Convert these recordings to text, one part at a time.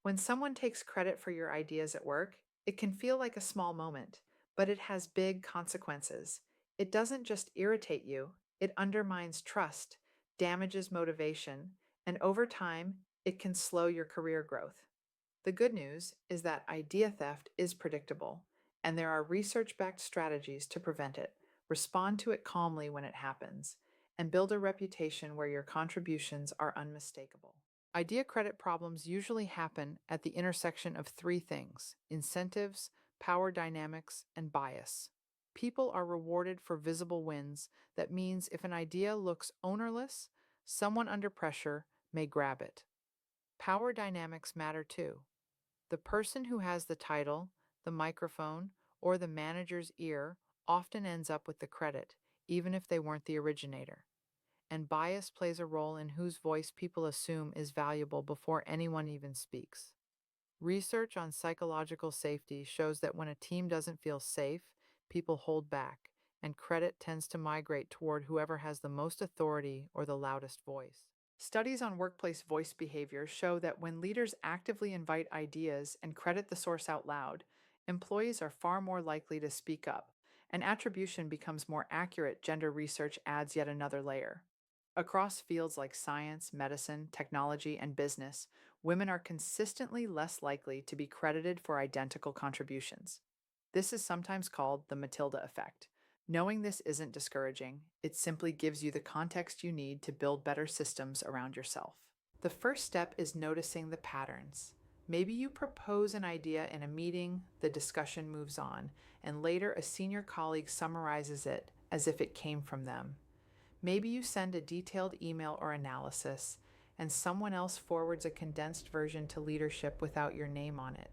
When someone takes credit for your ideas at work, it can feel like a small moment, but it has big consequences. It doesn't just irritate you, it undermines trust, damages motivation, and over time, it can slow your career growth. The good news is that idea theft is predictable, and there are research backed strategies to prevent it. Respond to it calmly when it happens, and build a reputation where your contributions are unmistakable. Idea credit problems usually happen at the intersection of three things: incentives, power dynamics, and bias. People are rewarded for visible wins. That means if an idea looks ownerless, someone under pressure may grab it. Power dynamics matter too. The person who has the title, the microphone, or the manager's ear often ends up with the credit, even if they weren't the originator. And bias plays a role in whose voice people assume is valuable before anyone even speaks. Research on psychological safety shows that when a team doesn't feel safe, people hold back, and credit tends to migrate toward whoever has the most authority or the loudest voice. Studies on workplace voice behavior show that when leaders actively invite ideas and credit the source out loud, employees are far more likely to speak up, and attribution becomes more accurate. Gender research adds yet another layer. Across fields like science, medicine, technology, and business, women are consistently less likely to be credited for identical contributions. This is sometimes called the Matilda Effect. Knowing this isn't discouraging, it simply gives you the context you need to build better systems around yourself. The first step is noticing the patterns. Maybe you propose an idea in a meeting, the discussion moves on, and later a senior colleague summarizes it as if it came from them. Maybe you send a detailed email or analysis, and someone else forwards a condensed version to leadership without your name on it.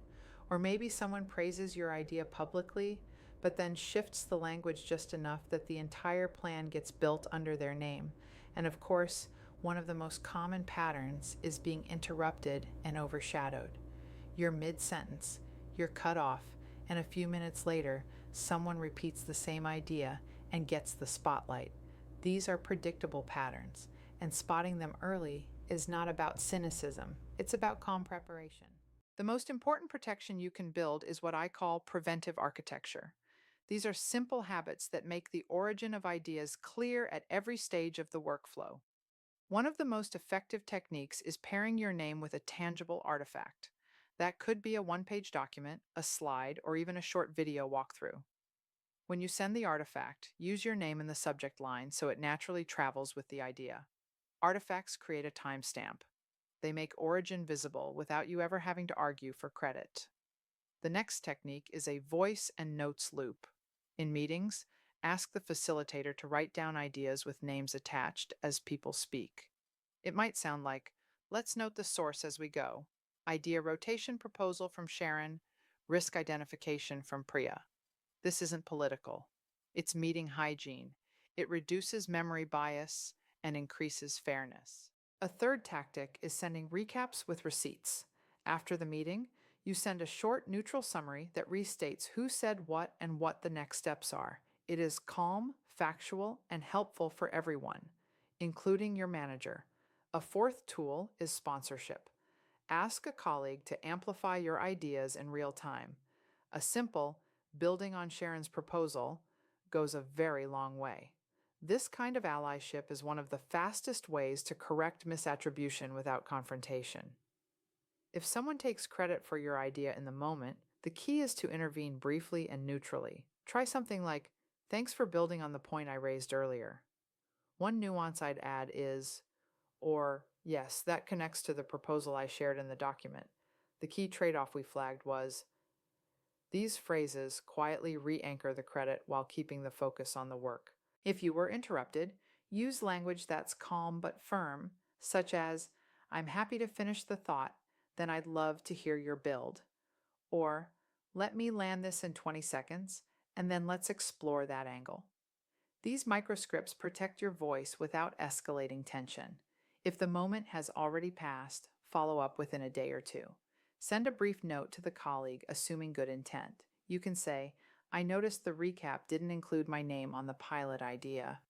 Or maybe someone praises your idea publicly, but then shifts the language just enough that the entire plan gets built under their name. And of course, one of the most common patterns is being interrupted and overshadowed. You're mid sentence, you're cut off, and a few minutes later, someone repeats the same idea and gets the spotlight. These are predictable patterns, and spotting them early is not about cynicism, it's about calm preparation. The most important protection you can build is what I call preventive architecture. These are simple habits that make the origin of ideas clear at every stage of the workflow. One of the most effective techniques is pairing your name with a tangible artifact. That could be a one-page document, a slide, or even a short video walkthrough. When you send the artifact, use your name in the subject line so it naturally travels with the idea. Artifacts create a timestamp. They make origin visible without you ever having to argue for credit. The next technique is a voice and notes loop. In meetings, ask the facilitator to write down ideas with names attached as people speak. It might sound like, let's note the source as we go. Idea rotation proposal from Sharon, risk identification from Priya. This isn't political. It's meeting hygiene. It reduces memory bias and increases fairness. A third tactic is sending recaps with receipts. After the meeting, you send a short, neutral summary that restates who said what and what the next steps are. It is calm, factual, and helpful for everyone, including your manager. A fourth tool is sponsorship. Ask a colleague to amplify your ideas in real time. A simple, building on Sharon's proposal, goes a very long way. This kind of allyship is one of the fastest ways to correct misattribution without confrontation. If someone takes credit for your idea in the moment, the key is to intervene briefly and neutrally. Try something like, "Thanks for building on the point I raised earlier." One nuance I'd add is, or, "Yes, that connects to the proposal I shared in the document." The key trade-off we flagged was, these phrases quietly re-anchor the credit while keeping the focus on the work. If you were interrupted, use language that's calm but firm, such as, "I'm happy to finish the thought, then I'd love to hear your build." Or, "Let me land this in 20 seconds, and then let's explore that angle." These microscripts protect your voice without escalating tension. If the moment has already passed, follow up within a day or two. Send a brief note to the colleague, assuming good intent. You can say, "I noticed the recap didn't include my name on the pilot idea.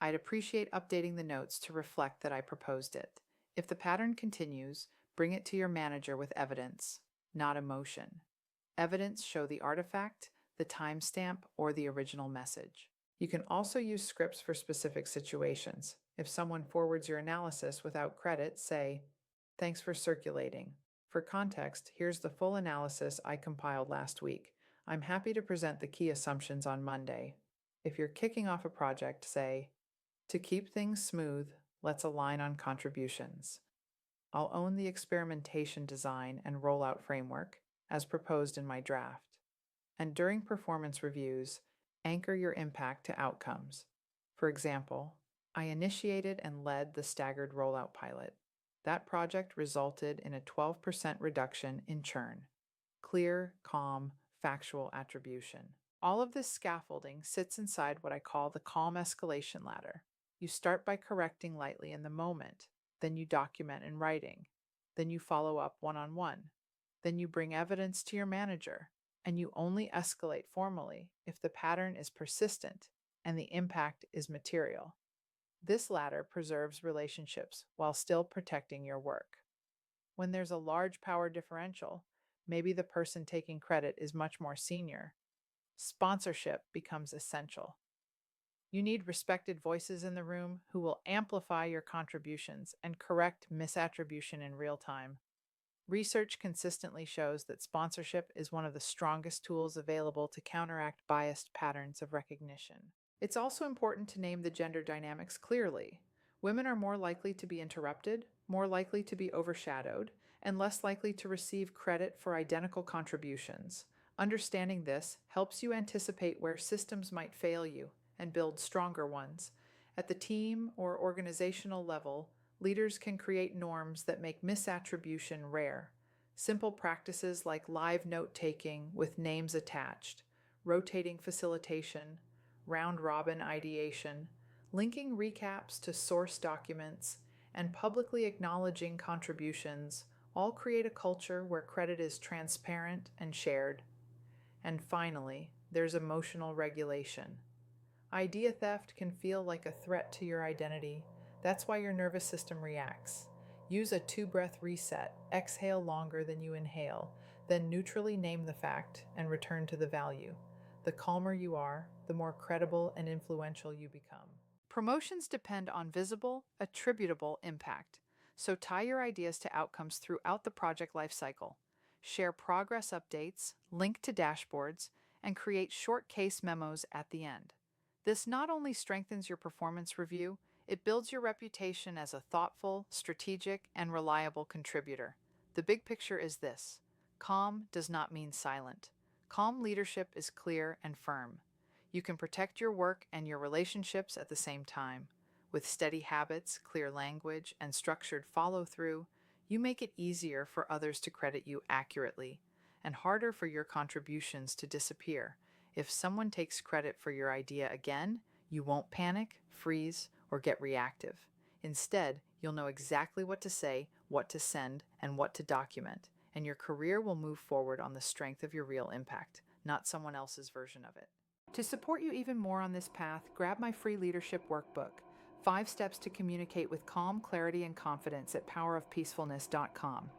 I'd appreciate updating the notes to reflect that I proposed it." If the pattern continues, Bring it to your manager with evidence, not emotion. Evidence show the artifact, the timestamp, or the original message. You can also use scripts for specific situations. If someone forwards your analysis without credit, say, "Thanks for circulating. For context, here's the full analysis I compiled last week. I'm happy to present the key assumptions on Monday." If you're kicking off a project, say, "To keep things smooth, let's align on contributions. I'll own the experimentation design and rollout framework, as proposed in my draft." And during performance reviews, anchor your impact to outcomes. For example, I initiated and led the staggered rollout pilot. That project resulted in a 12% reduction in churn. Clear, calm, factual attribution. All of this scaffolding sits inside what I call the calm escalation ladder. You start by correcting lightly in the moment, then you document in writing, then you follow up one-on-one, then you bring evidence to your manager, and you only escalate formally if the pattern is persistent and the impact is material. This ladder preserves relationships while still protecting your work. When there's a large power differential, maybe the person taking credit is much more senior, sponsorship becomes essential. You need respected voices in the room who will amplify your contributions and correct misattribution in real time. Research consistently shows that sponsorship is one of the strongest tools available to counteract biased patterns of recognition. It's also important to name the gender dynamics clearly. Women are more likely to be interrupted, more likely to be overshadowed, and less likely to receive credit for identical contributions. Understanding this helps you anticipate where systems might fail you and build stronger ones. At the team or organizational level, leaders can create norms that make misattribution rare. Simple practices like live note-taking with names attached, rotating facilitation, round-robin ideation, linking recaps to source documents, and publicly acknowledging contributions all create a culture where credit is transparent and shared. And finally, there's emotional regulation. Idea theft can feel like a threat to your identity. That's why your nervous system reacts. Use a 2-breath reset. Exhale longer than you inhale, then neutrally name the fact and return to the value. The calmer you are, the more credible and influential you become. Promotions depend on visible, attributable impact, so tie your ideas to outcomes throughout the project lifecycle. Share progress updates, link to dashboards, and create short case memos at the end. This not only strengthens your performance review, it builds your reputation as a thoughtful, strategic, and reliable contributor. The big picture is this: calm does not mean silent. Calm leadership is clear and firm. You can protect your work and your relationships at the same time. With steady habits, clear language, and structured follow-through, you make it easier for others to credit you accurately, and harder for your contributions to disappear. If someone takes credit for your idea again, you won't panic, freeze, or get reactive. Instead, you'll know exactly what to say, what to send, and what to document, and your career will move forward on the strength of your real impact, not someone else's version of it. To support you even more on this path, grab my free leadership workbook, 5 Steps to Communicate with Calm, Clarity, and Confidence at powerofpeacefulness.com.